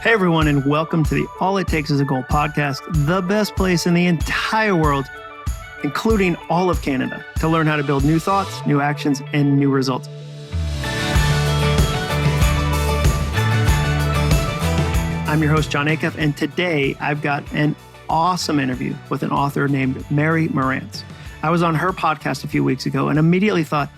Hey everyone, and welcome to the All It Takes Is a Goal podcast, the best place in the entire world, including all of Canada, to learn how to build new thoughts, new actions, and new results. I'm your host, John Acuff, and today I've got an awesome interview with an author named Mary Marantz. I was on her podcast a few weeks ago and immediately thought,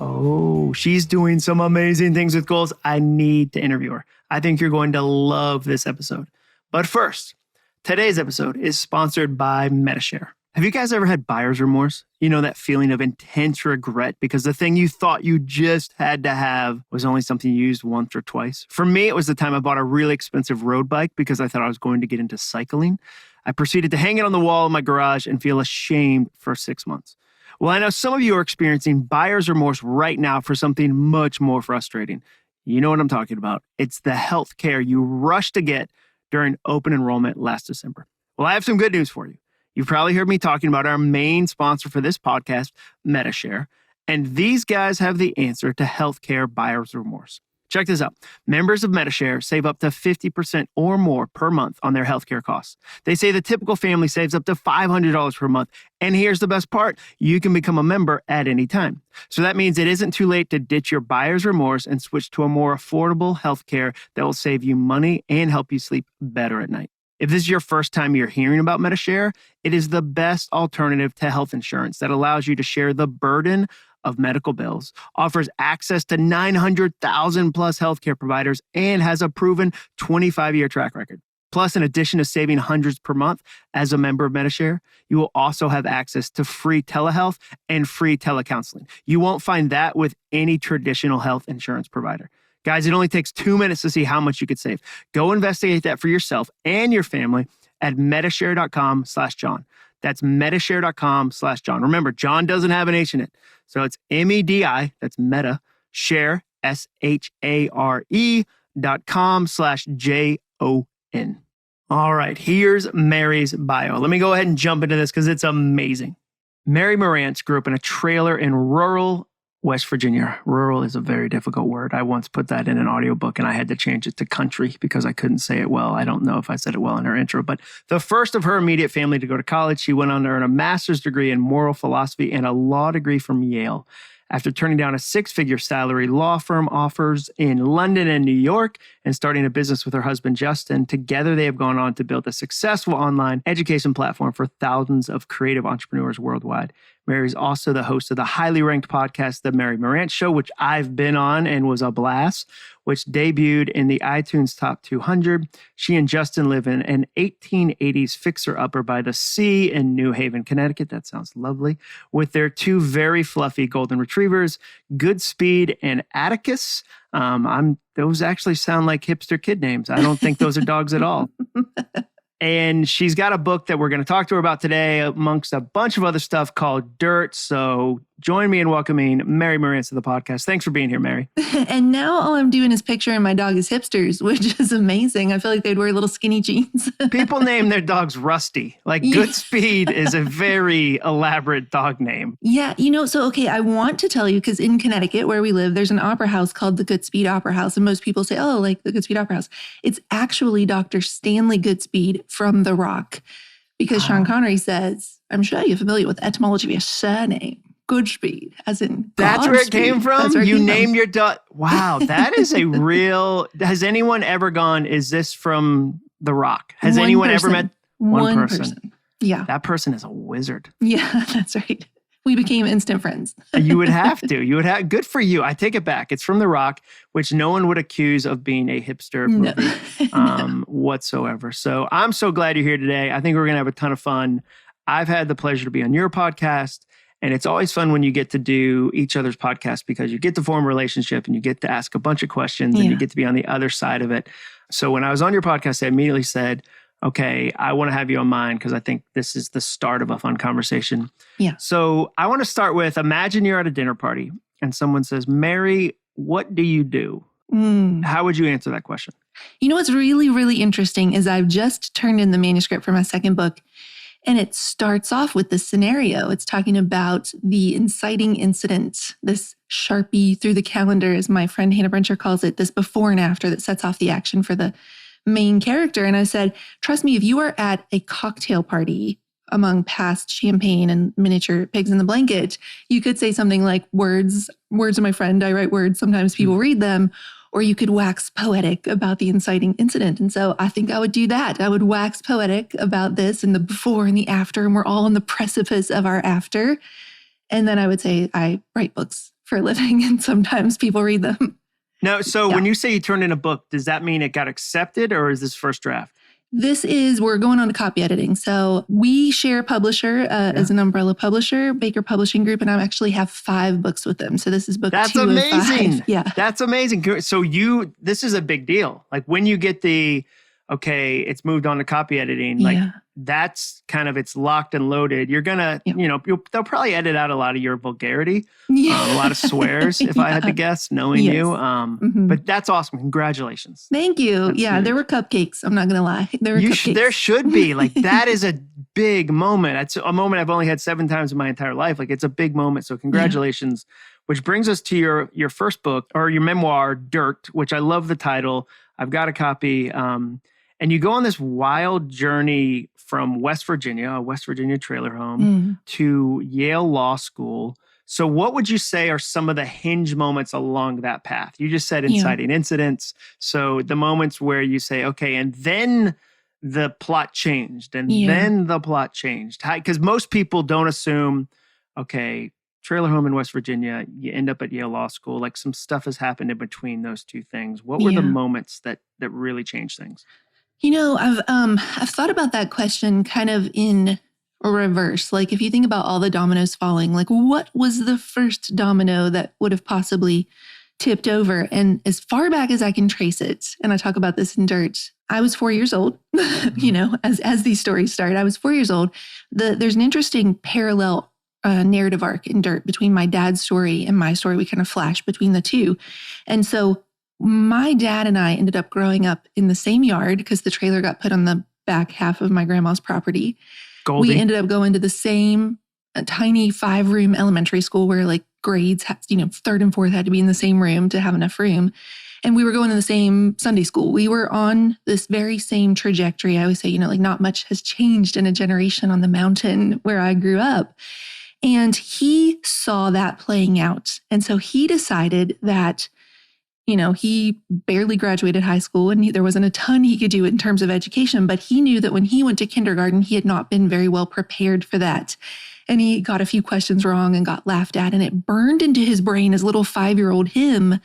oh, she's doing some amazing things with goals. I need to interview her. I think you're going to love this episode. But first, today's episode is sponsored by Metashare. Have you guys ever had buyer's remorse? You know, that feeling of intense regret because the thing you thought you just had to have was only something you used once or twice. For me, it was the time I bought a really expensive road bike because I thought I was going to get into cycling. I proceeded to hang it on the wall in my garage and feel ashamed for 6 months. Well, I know some of you are experiencing buyer's remorse right now for something much more frustrating. You know what I'm talking about. It's the health care you rushed to get during open enrollment last December. Well, I have some good news for you. You've probably heard me talking about our main sponsor for this podcast, Metashare, and these guys have the answer to healthcare buyer's remorse. Check this out. Members of Metashare save up to 50% or more per month on their healthcare costs. They say the typical family saves up to $500 per month. And here's the best part. You can become a member at any time. So that means it isn't too late to ditch your buyer's remorse and switch to a more affordable healthcare that will save you money and help you sleep better at night. If this is your first time you're hearing about Metashare, it is the best alternative to health insurance that allows you to share the burden of medical bills, offers access to 900,000 plus healthcare providers, and has a proven 25-year track record. Plus, in addition to saving hundreds per month as a member of Metashare, you will also have access to free telehealth and free telecounseling. You won't find that with any traditional health insurance provider. Guys, it only takes 2 minutes to see how much you could save. Go investigate that for yourself and your family at metashare.com/John. That's metashare.com/John. Remember, John doesn't have an H in it. So it's MEDI, that's meta, share, SHARE.com/JON. All right, here's Mary's bio. Let me go ahead and jump into this because it's amazing. Mary Marantz grew up in a trailer in rural West Virginia. Rural is a very difficult word. I once put that in an audiobook and I had to change it to country because I couldn't say it well. I don't know if I said it well in her intro, but the first of her immediate family to go to college, she went on to earn a master's degree in moral philosophy and a law degree from Yale. After turning down a six-figure salary law firm offers in London and New York and starting a business with her husband, Justin, together they have gone on to build a successful online education platform for thousands of creative entrepreneurs worldwide. Mary's also the host of the highly ranked podcast, The Mary Marantz Show, which I've been on and was a blast, which debuted in the iTunes Top 200. She and Justin live in an 1880s fixer-upper by the sea in New Haven, Connecticut. That sounds lovely. With their two very fluffy golden retrievers, Goodspeed and Atticus. Those actually sound like hipster kid names. I don't think those are dogs at all. And she's got a book that we're going to talk to her about today, amongst a bunch of other stuff, called Dirt. So join me in welcoming Mary Marantz to the podcast. Thanks for being here, Mary. And now all I'm doing is picturing my dog as hipsters, which is amazing. I feel like they'd wear little skinny jeans. People name their dogs Rusty. Like Goodspeed is a very elaborate dog name. Yeah, I want to tell you, because in Connecticut, where we live, there's an opera house called the Goodspeed Opera House. And most people say, oh, like the Goodspeed Opera House. It's actually Dr. Stanley Goodspeed from The Rock. Because Sean Connery says, I'm sure you're familiar with the etymology of your surname. Goodspeed, as in That's where it came from? You named from. your dog. Wow, that is a real... Has anyone ever gone, is this from The Rock? Has anyone ever met one person? Yeah. That person is a wizard. Yeah, that's right. We became instant friends. You would have to. Good for you. I take it back. It's from The Rock, which no one would accuse of being a hipster movie whatsoever. So I'm so glad you're here today. I think we're going to have a ton of fun. I've had the pleasure to be on your podcast. And it's always fun when you get to do each other's podcast because you get to form a relationship and you get to ask a bunch of questions and you get to be on the other side of it. So when I was on your podcast, I immediately said, okay, I want to have you on mine because I think this is the start of a fun conversation. Yeah. So I want to start with, imagine you're at a dinner party and someone says, Mary, what do you do? How would you answer that question? You know what's really, really interesting is I've just turned in the manuscript for my second book. And it starts off with this scenario. It's talking about the inciting incident, this Sharpie through the calendar, as my friend Hannah Brencher calls it, this before and after that sets off the action for the main character. And I said, trust me, if you are at a cocktail party among past champagne and miniature pigs in the blanket, you could say something like words are my friend. I write words. Sometimes people read them. Or you could wax poetic about the inciting incident. And so I think I would do that. I would wax poetic about this and the before and the after. And we're all on the precipice of our after. And then I would say, I write books for a living and sometimes people read them. No, so when you say you turned in a book, does that mean it got accepted or is this first draft? We're going on to copy editing. So we share a publisher as an umbrella publisher, Baker Publishing Group, and I actually have 5 books with them. So this is book 2 That's amazing. of 5. Yeah. That's amazing. So this is a big deal. Like when you get it's moved on to copy editing, like that's kind of, it's locked and loaded. You're going to, they'll probably edit out a lot of your vulgarity, a lot of swears, if I had to guess, knowing you. But that's awesome. Congratulations. Thank you. That's huge. There were cupcakes. I'm not going to lie. There were cupcakes. There should be. Like that is a big moment. It's a moment I've only had 7 times in my entire life. Like it's a big moment. So congratulations, which brings us to your first book or your memoir, Dirt, which I love the title. I've got a copy. And you go on this wild journey from West Virginia, a West Virginia trailer home, to Yale Law School. So what would you say are some of the hinge moments along that path? You just said inciting incidents. So the moments where you say, okay, and then the plot changed, and then the plot changed. Because most people don't assume, okay, trailer home in West Virginia, you end up at Yale Law School. Like some stuff has happened in between those two things. What were the moments that really changed things? I've thought about that question kind of in reverse. Like if you think about all the dominoes falling, like what was the first domino that would have possibly tipped over? And as far back as I can trace it, and I talk about this in Dirt, I was 4 years old, as these stories start, I was 4 years old. There's an interesting parallel narrative arc in Dirt between my dad's story and my story. We kind of flash between the two. And so my dad and I ended up growing up in the same yard because the trailer got put on the back half of my grandma's property. Goldie. We ended up going to the same tiny 5-room elementary school where like grades, 3rd and 4th had to be in the same room to have enough room. And we were going to the same Sunday school. We were on this very same trajectory. I always say, not much has changed in a generation on the mountain where I grew up. And he saw that playing out. And so he decided that he barely graduated high school and there wasn't a ton he could do in terms of education, but he knew that when he went to kindergarten, he had not been very well prepared for that. And he got a few questions wrong and got laughed at. And it burned into his brain as little 5-year-old him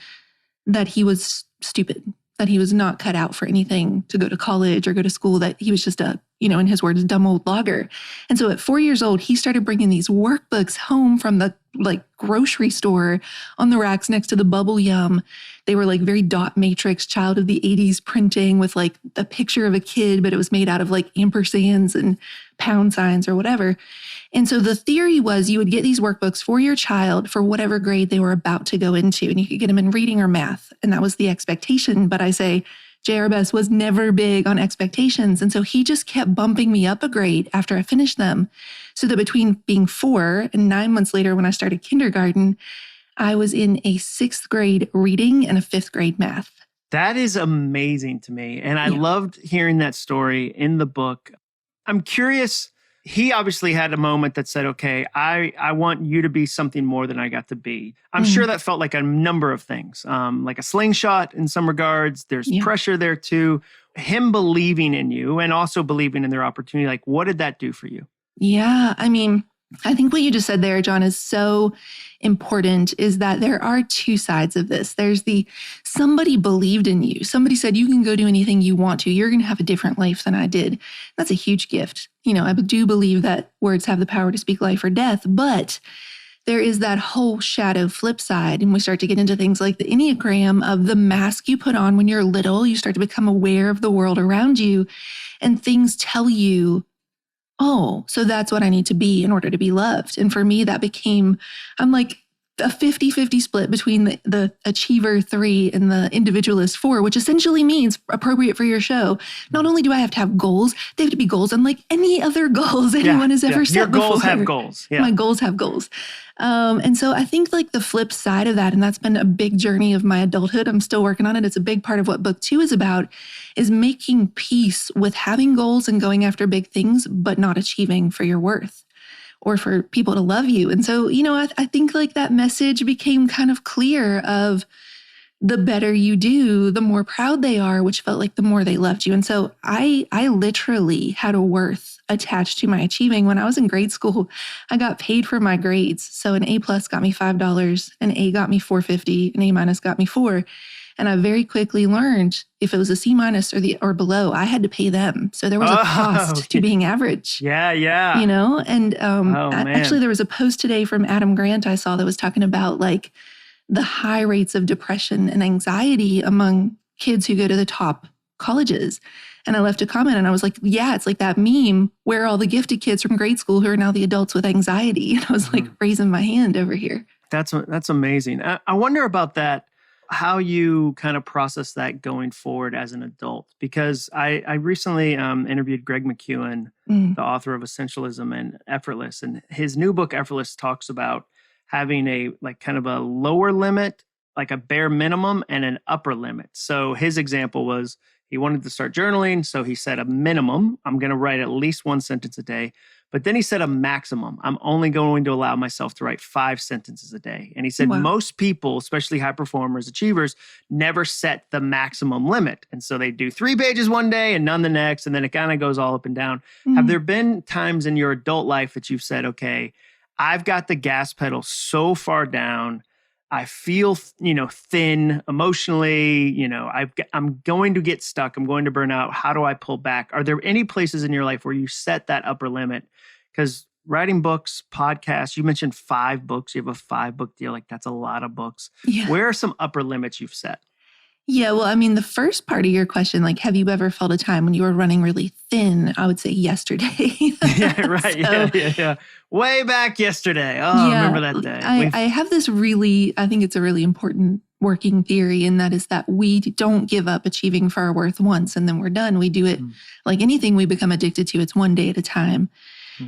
that he was stupid, that he was not cut out for anything to go to college or go to school, that he was just a, in his words, dumb old logger. And so at 4 years old, he started bringing these workbooks home from the grocery store on the racks next to the bubble yum. They were like very dot matrix, child of the 80s printing with like the picture of a kid, but it was made out of like ampersands and pound signs or whatever. And so the theory was you would get these workbooks for your child for whatever grade they were about to go into, and you could get them in reading or math. And that was the expectation. But I say J.R. Best was never big on expectations. And so he just kept bumping me up a grade after I finished them. So that between being 4 and 9 months later, when I started kindergarten, I was in a 6th grade reading and a 5th grade math. That is amazing to me. And I loved hearing that story in the book. I'm curious, he obviously had a moment that said, okay, I want you to be something more than I got to be. I'm sure that felt like a number of things, like a slingshot in some regards. There's pressure there too. Him believing in you and also believing in their opportunity. Like, what did that do for you? Yeah, I think what you just said there, John, is so important, is that there are two sides of this. There's somebody believed in you. Somebody said, you can go do anything you want to. You're going to have a different life than I did. That's a huge gift. I do believe that words have the power to speak life or death, but there is that whole shadow flip side. And we start to get into things like the Enneagram, of the mask you put on when you're little. You start to become aware of the world around you, and things tell you, oh, so that's what I need to be in order to be loved. And for me, that became, I'm like a 50-50 split between the achiever 3 and the individualist 4, which essentially means appropriate for your show. Not only do I have to have goals, they have to be goals unlike any other goals anyone has ever set before. Your goals have goals. Yeah. My goals have goals. And so I think like the flip side of that, and that's been a big journey of my adulthood. I'm still working on it. It's a big part of what book 2 is about, is making peace with having goals and going after big things, but not achieving for your worth or for people to love you. And so, I think like that message became kind of clear of the better you do, the more proud they are, which felt like the more they loved you. And so I literally had a worth attached to my achieving. When I was in grade school, I got paid for my grades. So an A+ got me $5, an A got me $4.50, an A- got me $4. And I very quickly learned if it was a C- or below, I had to pay them. So there was a cost to being average. Yeah. And actually there was a post today from Adam Grant I saw that was talking about like the high rates of depression and anxiety among kids who go to the top colleges. And I left a comment and I was like, yeah, it's like that meme, where are all the gifted kids from grade school who are now the adults with anxiety? And I was like raising my hand over here. That's amazing. I wonder about that, how you kind of process that going forward as an adult, because I recently interviewed Greg McKeown, the author of Essentialism and Effortless, and his new book, Effortless, talks about having a like kind of a lower limit, like a bare minimum, and an upper limit. So his example was he wanted to start journaling. So he said a minimum, I'm going to write at least 1 sentence a day. But then he said a maximum, I'm only going to allow myself to write 5 sentences a day. And he said most people, especially high performers, achievers, never set the maximum limit. And so they do 3 pages one day and none the next. And then it kind of goes all up and down. Have there been times in your adult life that you've said, okay, I've got the gas pedal so far down, I feel, thin emotionally, I'm going to get stuck. I'm going to burn out. How do I pull back? Are there any places in your life where you set that upper limit? Because writing books, podcasts, you mentioned 5 books. You have a 5-book deal. Like that's a lot of books. Yeah. Where are some upper limits you've set? Yeah, well, I mean, the first part of your question, like, have you ever felt a time when you were running really thin? I would say yesterday. Yeah, right. Yeah. Way back yesterday. Oh, yeah, I remember that day. I have this I think it's a really important working theory, and that is that we don't give up achieving for our worth once and then we're done. We do it like anything we become addicted to. It's one day at a time.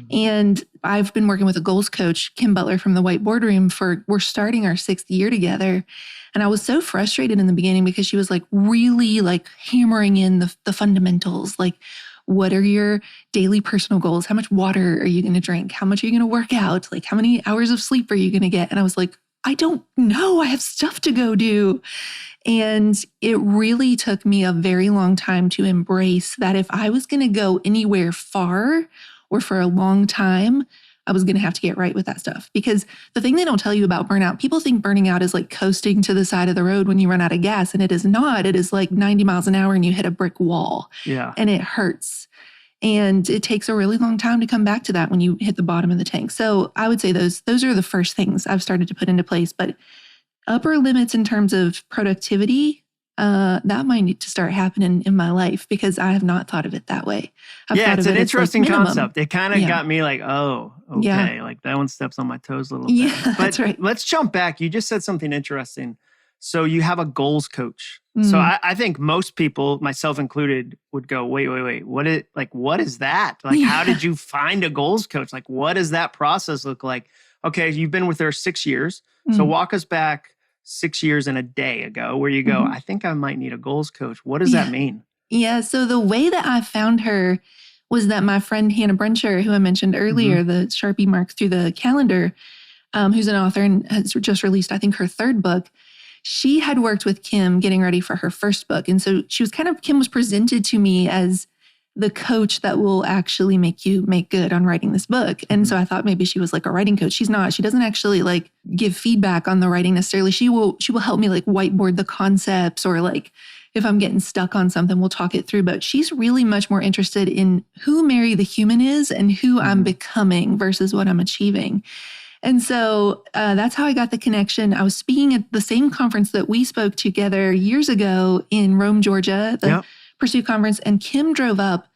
And I've been working with a goals coach, Kim Butler from the White Boardroom, we're starting our 6th year together. And I was so frustrated in the beginning because she was like really like hammering in the fundamentals. Like, what are your daily personal goals? How much water are you going to drink? How much are you going to work out? Like, how many hours of sleep are you going to get? And I was like, I don't know. I have stuff to go do. And it really took me a very long time to embrace that if I was going to go anywhere far or for a long time, I was going to have to get right with that stuff. Because the thing they don't tell you about burnout, people think burning out is like coasting to the side of the road when you run out of gas. And it is not. It is like 90 miles an hour and you hit a brick wall. Yeah. And it hurts. And it takes a really long time to come back to that when you hit the bottom of the tank. So I would say those are the first things I've started to put into place. But upper limits in terms of productivity, that might need to start happening in my life because I have not thought of it that way. It's an interesting concept. It kind of got me like, oh, okay. Like that one steps on my toes a little bit. Yeah, but that's right. Let's jump back. You just said something interesting. So you have a goals coach. So I think most people, myself included, would go, wait. What is that? Like, how did you find a goals coach? Like, what does that process look like? Okay, you've been with her 6 years. So walk us back 6 years and a day ago where you go, I think I might need a goals coach. What does that mean? Yeah. So the way that I found her was that my friend Hannah Bruncher, who I mentioned earlier, the Sharpie mark through the calendar, who's an author and has just released, I think, her 3rd book. She had worked with Kim getting ready for her 1st book. And so Kim was presented to me as the coach that will actually make you make good on writing this book. And so I thought maybe she was like a writing coach. She's not. She doesn't actually like give feedback on the writing necessarily. She will help me like whiteboard the concepts, or like if I'm getting stuck on something, we'll talk it through. But she's really much more interested in who Mary the human is and who I'm becoming versus what I'm achieving. And so that's how I got the connection. I was speaking at the same conference that we spoke together years ago in Rome, Georgia, the Pursue Conference, and Kim drove up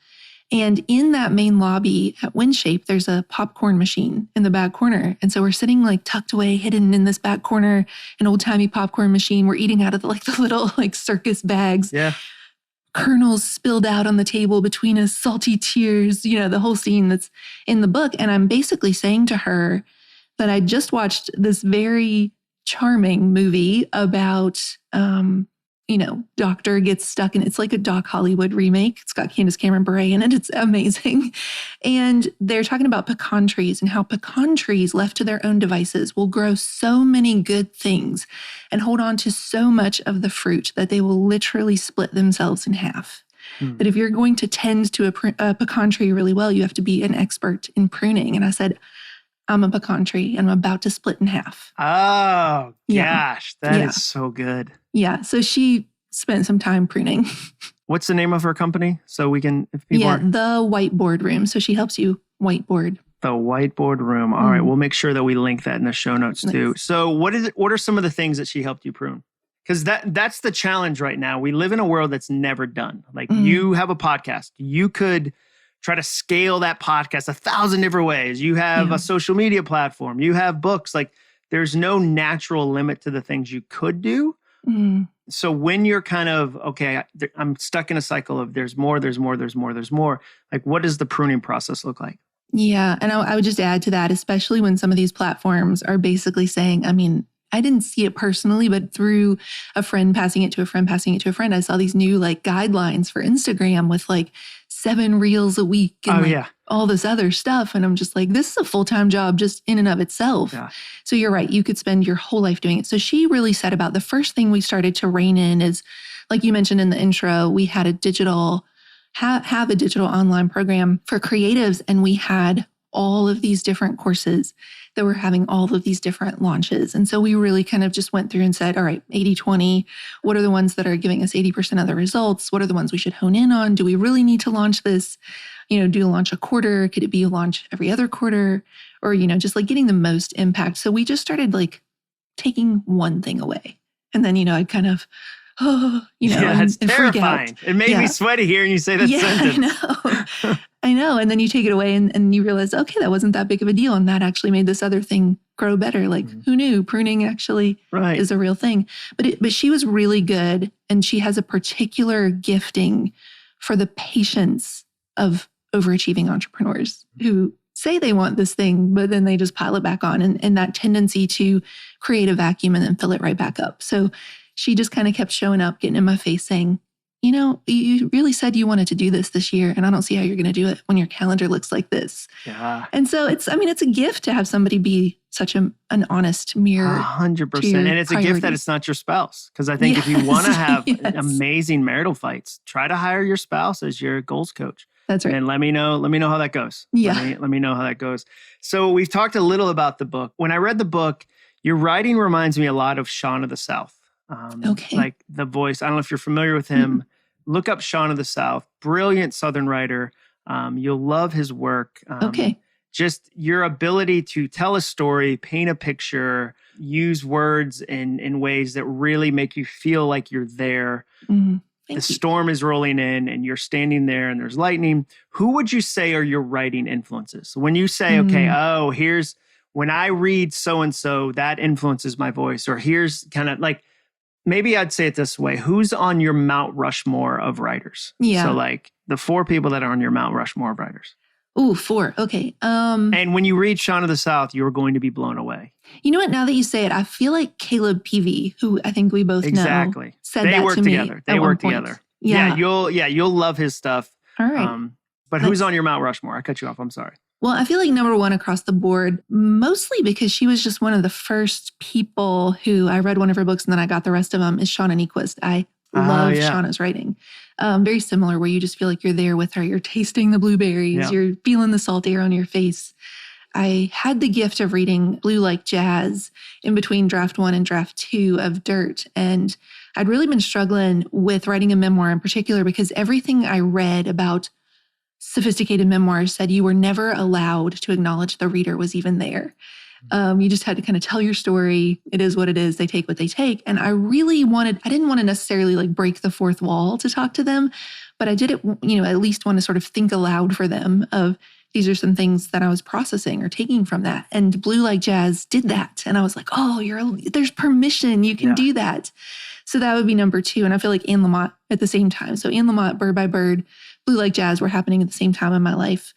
And in that main lobby at Windshape, there's a popcorn machine in the back corner. And so we're sitting like tucked away, hidden in this back corner, an old timey popcorn machine. We're eating out of the little like circus bags. Yeah. Kernels spilled out on the table between us, salty tears, the whole scene that's in the book. And I'm basically saying to her that I just watched this very charming movie about, doctor gets stuck in, it's like a Doc Hollywood remake. It's got Candace Cameron Bure in it. It's amazing. And they're talking about pecan trees and how pecan trees left to their own devices will grow so many good things and hold on to so much of the fruit that they will literally split themselves in half. That if you're going to tend to a pecan tree really well, you have to be an expert in pruning. And I said, I'm a pecan tree and I'm about to split in half. Oh, gosh. That is so good. Yeah. So she spent some time pruning. What's the name of her company? So we can, if people aren't... The Whiteboard Room. So she helps you whiteboard. The Whiteboard Room. All right. We'll make sure that we link that in the show notes too. So what are some of the things that she helped you prune? Because that's the challenge right now. We live in a world that's never done. Like you have a podcast. You could try to scale that podcast 1,000 different ways. You have a social media platform. You have books. Like there's no natural limit to the things you could do. So when you're kind of, okay, I'm stuck in a cycle of there's more. Like what does the pruning process look like? Yeah. And I would just add to that, especially when some of these platforms are basically saying, I didn't see it personally, but through a friend passing it to a friend, I saw these new like guidelines for Instagram with like 7 reels a week and all this other stuff. And I'm just like, this is a full-time job just in and of itself. Yeah. So you're right. You could spend your whole life doing it. So she really said about the first thing we started to rein in is, like you mentioned in the intro, we had a digital online program for creatives. And we had all of these different courses that were having all of these different launches. And so we really kind of just went through and said, all right, 80-20, what are the ones that are giving us 80% of the results? What are the ones we should hone in on? Do we really need to launch this? Do you launch a quarter? Could it be a launch every other quarter? Or, just like getting the most impact. So we just started like taking one thing away. And then, I'd kind of, it's terrifying. It made me sweaty hearing you say that sentence. I know. And then you take it away and you realize, okay, that wasn't that big of a deal. And that actually made this other thing grow better. Like who knew pruning actually is a real thing. But she was really good. And she has a particular gifting for the patience of overachieving entrepreneurs who say they want this thing, but then they just pile it back on and that tendency to create a vacuum and then fill it right back up. So she just kind of kept showing up, getting in my face saying, you really said you wanted to do this year, and I don't see how you're going to do it when your calendar looks like this. Yeah. And so it's a gift to have somebody be such an honest mirror. 100%. And it's a gift that it's not your spouse. Because I think if you want to have amazing marital fights, try to hire your spouse as your goals coach. That's right. And let me know how that goes. Yeah. Let me know how that goes. So we've talked a little about the book. When I read the book, your writing reminds me a lot of Shaun of the South. Like the voice. I don't know if you're familiar with him. Look up Shaun of the South. Brilliant Southern writer. You'll love his work. Just your ability to tell a story, paint a picture, use words in ways that really make you feel like you're there. The storm is rolling in and you're standing there and there's lightning. Who would you say are your writing influences? When you say, here's when I read so-and-so, that influences my voice, or here's kind of like, maybe I'd say it this way. Who's on your Mount Rushmore of writers? Yeah. So like the 4 people that are on your Mount Rushmore of writers. Ooh, 4. Okay. And when you read Shaun of the South, you're going to be blown away. You know what? Now that you say it, I feel like Caleb Peavy, who I think we both know, said that to me. They work together. Yeah. You'll love his stuff. All right. But who's on your Mount Rushmore? I cut you off. I'm sorry. Well, I feel like number 1 across the board, mostly because she was just one of the first people who I read one of her books and then I got the rest of them, is Shauna Niequist. I love Shauna's writing. Very similar, where you just feel like you're there with her. You're tasting the blueberries. You're feeling the salt air on your face. I had the gift of reading Blue Like Jazz in between draft 1 and draft 2 of Dirt. And I'd really been struggling with writing a memoir in particular because everything I read about sophisticated memoirs said you were never allowed to acknowledge the reader was even there. You just had to kind of tell your story. It is what it is. They take what they take. And I didn't want to necessarily like break the fourth wall to talk to them, but I did it, at least want to sort of think aloud for them of these are some things that I was processing or taking from that. And Blue Like Jazz did that. And I was like, oh, there's permission. You can do that. So that would be number 2. And I feel like Anne Lamott at the same time. So Anne Lamott, Bird by Bird, Blue Like Jazz were happening at the same time in my life.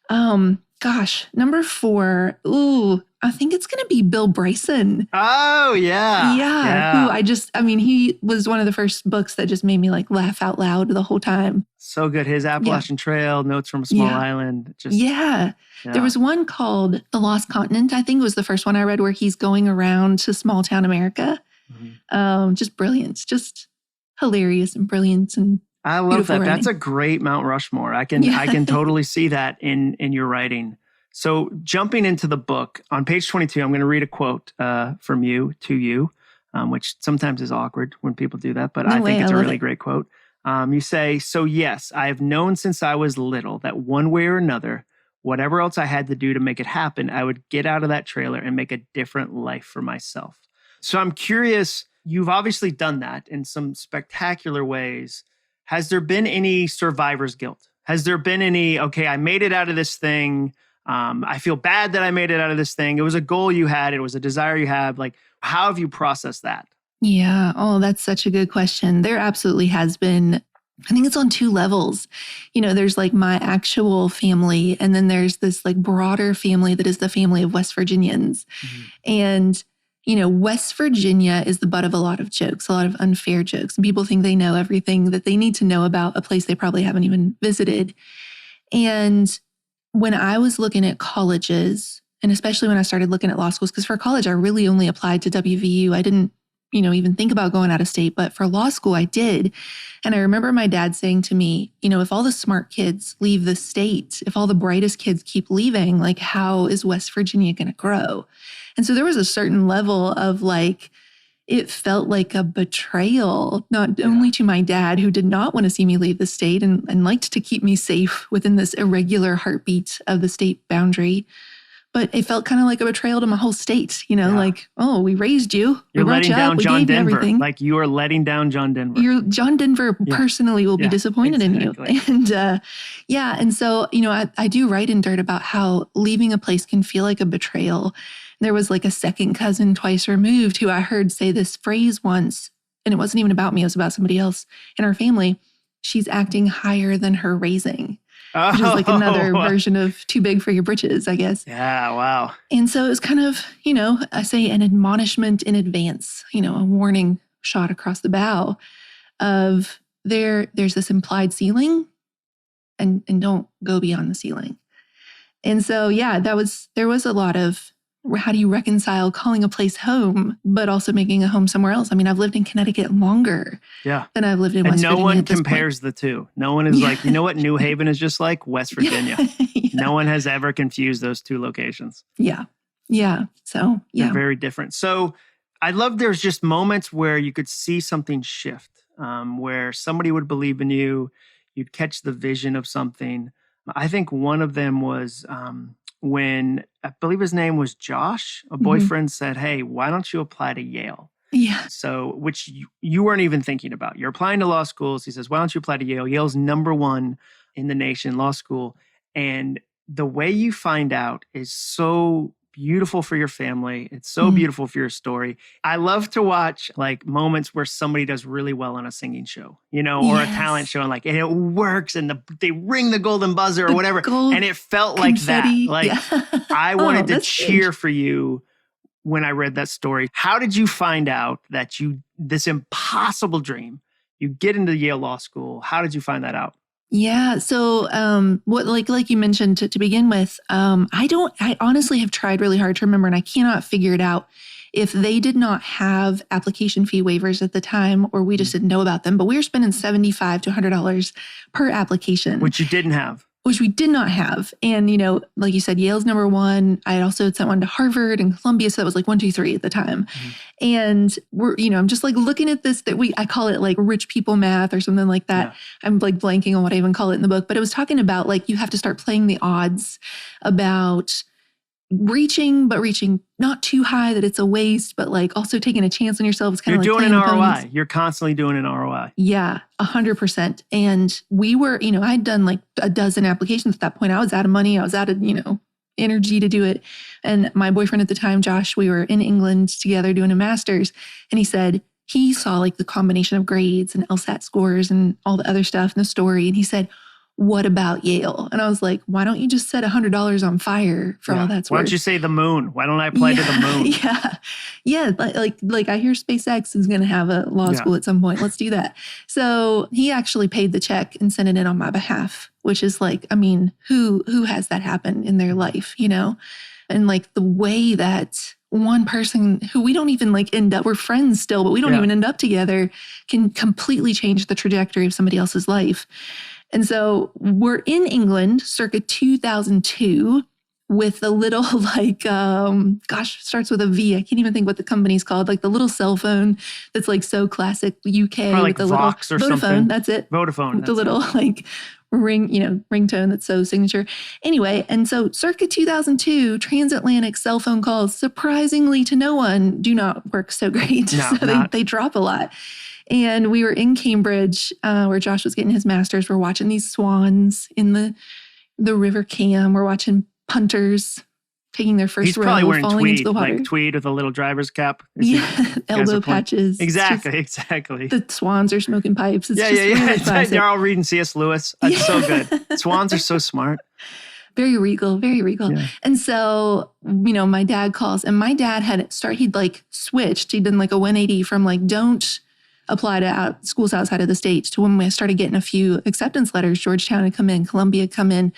Number 4. Ooh, I think it's going to be Bill Bryson. Oh, yeah. Yeah. He was one of the first books that just made me like laugh out loud the whole time. So good. His Appalachian Trail, Notes from a Small Island. There was one called The Lost Continent. I think it was the first one I read where he's going around to small town America. Mm-hmm. Just brilliant. Just hilarious and brilliant. And I love that. Writing. That's a great Mount Rushmore. I can totally see that in your writing. So jumping into the book, on page 22, I'm going to read a quote from you to you, which sometimes is awkward when people do that, but I think it's a really great quote. You say, "So yes, I have known since I was little that one way or another, whatever else I had to do to make it happen, I would get out of that trailer and make a different life for myself." So I'm curious, you've obviously done that in some spectacular ways. Has there been any survivor's guilt? Has there been any, okay, I made it out of this thing. I feel bad that I made it out of this thing. It was a goal you had. It was a desire you had. Like, how have you processed that? Yeah. Oh, that's such a good question. There absolutely has been. I think it's on 2 levels. There's like my actual family, and then there's this like broader family that is the family of West Virginians. Mm-hmm. And West Virginia is the butt of a lot of jokes, a lot of unfair jokes. And people think they know everything that they need to know about a place they probably haven't even visited. And when I was looking at colleges, and especially when I started looking at law schools, because for college, I really only applied to WVU. I didn't, even think about going out of state, but for law school, I did. And I remember my dad saying to me, if all the smart kids leave the state, if all the brightest kids keep leaving, like, how is West Virginia going to grow? And so there was a certain level of like, it felt like a betrayal, not only to my dad, who did not want to see me leave the state and liked to keep me safe within this irregular heartbeat of the state boundary, but it felt kind of like a betrayal to my whole state, like, oh, we raised you. You're letting down John Denver. Everything. Like, you are letting down John Denver. John Denver personally will be disappointed in you. And and so, I do write in Dirt about how leaving a place can feel like a betrayal. There was like a second cousin twice removed who I heard say this phrase once, and it wasn't even about me, it was about somebody else in our family. She's acting higher than her raising. Which is like another version of too big for your britches, I guess. Yeah, wow. And so it was kind of, I say an admonishment in advance, a warning shot across the bow of there's this implied ceiling and don't go beyond the ceiling. And so, there was a lot of, how do you reconcile calling a place home, but also making a home somewhere else? I mean, I've lived in Connecticut longer than I've lived in West Virginia. And no one compares the two. No one is like, you know what New Haven is just like? West Virginia. No one has ever confused those 2 locations. Yeah. So, They're very different. So I love there's just moments where you could see something shift, where somebody would believe in you. You'd catch the vision of something. I think one of them was when, I believe his name was Josh, a boyfriend said, "Hey, why don't you apply to Yale?" Yeah. So, which you weren't even thinking about. You're applying to law schools. He says, "Why don't you apply to Yale?" Yale's #1 in the nation law school. And the way you find out is so beautiful for your family. It's so beautiful for your story. I love to watch like moments where somebody does really well on a singing show, or a talent show, and like, and it works, and they ring the golden buzzer or whatever. And it felt confetti. Like that. Like I wanted to cheer for you when I read that story. How did you find out that this impossible dream, you get into Yale Law School? How did you find that out? Yeah. So, what, like you mentioned to begin with, I honestly have tried really hard to remember, and I cannot figure it out if they did not have application fee waivers at the time, or we just didn't know about them, but we were spending $75 to $100 per application. Which you didn't have. Which we did not have. And, like you said, Yale's #1. I had also sent one to Harvard and Columbia. So that was like 1, 2, 3 at the time. And I'm just like looking at this, I call it like rich people math or something like that. Yeah. I'm like blanking on what I even call it in the book, but it was talking about like, you have to start playing the odds about reaching, but reaching not too high that it's a waste, but like also taking a chance on yourself. It's kind You're of like doing an playing ROI. ponies. You're constantly doing an ROI. Yeah, 100%. And we were, I'd done like a dozen applications at that point. I was out of money. I was out of, energy to do it. And my boyfriend at the time, Josh, we were in England together doing a master's. And he said he saw like the combination of grades and LSAT scores and all the other stuff in the story. And he said, what about Yale? And I was like, why don't you just set $100 on fire for all that's worth? Why don't you say the moon? Why don't I apply to the moon? Yeah. Like I hear SpaceX is going to have a law school at some point. Let's do that. So he actually paid the check and sent it in on my behalf, which is like, I mean, who has that happen in their life, And like the way that one person who we don't even like end up, we're friends still, but we don't even end up together, can completely change the trajectory of somebody else's life. And so we're in England circa 2002 with a little like, starts with a V. I can't even think what the company's called. Like the little cell phone that's like so classic UK. Or like with the Vox little or Vodafone. something. That's it. Vodafone. With the little like ringtone that's so signature. Anyway, and so circa 2002, transatlantic cell phone calls, surprisingly to no one, do not work so great. No, so they drop a lot. And we were in Cambridge where Josh was getting his master's. We're watching these swans in the River Cam. We're watching punters taking their first He's probably row, wearing falling into the water. like tweed with a little driver's cap. Elbow patches. Exactly. The swans are smoking pipes. It's Yeah. They're all reading C.S. Lewis. That's so good. Swans are so smart. Very regal, very regal. Yeah. And so, my dad calls, and my dad he'd like switched. He'd done like a 180 from like, don't apply to schools outside of the States to when we started getting a few acceptance letters. Georgetown had come in, Columbia had come in.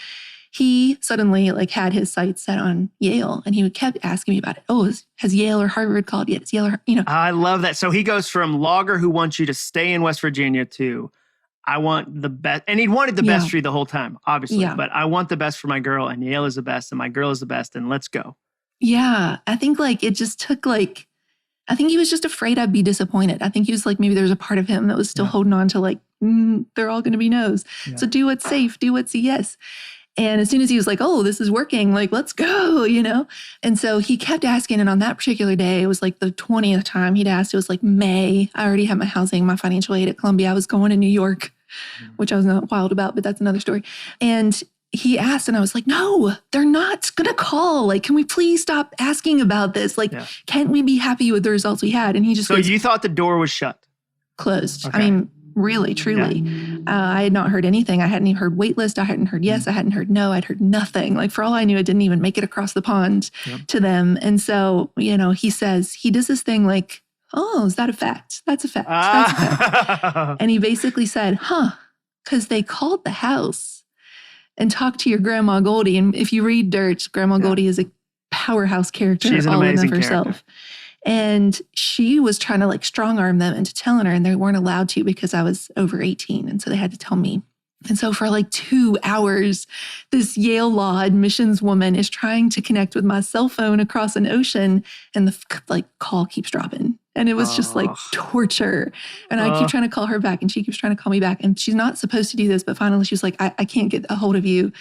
He suddenly like had his sights set on Yale, and he kept asking me about it. Oh, has Yale or Harvard called yet? It's Yale or, I love that. So he goes from logger who wants you to stay in West Virginia to I want the best. And he wanted the best for you the whole time, obviously. Yeah. But I want the best for my girl, and Yale is the best, and my girl is the best, and let's go. Yeah. I think like it just took like, I think he was just afraid I'd be disappointed. I think he was like, maybe there was a part of him that was still holding on to like, they're all going to be no's. Yeah. So do what's safe, do what's a yes. And as soon as he was like, oh, this is working, like, let's go, And so he kept asking. And on that particular day, it was like the 20th time he'd asked. It was like May. I already had my housing, my financial aid at Columbia. I was going to New York, which I was not wild about, but that's another story. And he asked, and I was like, no, they're not going to call. Like, can we please stop asking about this? Like, can't we be happy with the results we had? And he just So you thought the door was shut? Closed. Okay. I mean, really, truly. Yeah. I had not heard anything. I hadn't even heard wait list. I hadn't heard yes. I hadn't heard no. I'd heard nothing. Like, for all I knew, it didn't even make it across the pond to them. And so, he says, he does this thing like, oh, is that a fact? That's a fact. That's a fact. And he basically said, because they called the house and talk to your Grandma Goldie. And if you read Dirt, Grandma Goldie is a powerhouse character. She's an all amazing in of herself. Character. And she was trying to like strong arm them into telling her, and they weren't allowed to because I was over 18. And so they had to tell me. And so for like 2 hours, this Yale law admissions woman is trying to connect with my cell phone across an ocean, and the call keeps dropping. And it was just like torture. And I keep trying to call her back, and she keeps trying to call me back. And she's not supposed to do this, but finally she was like, I can't get a hold of you.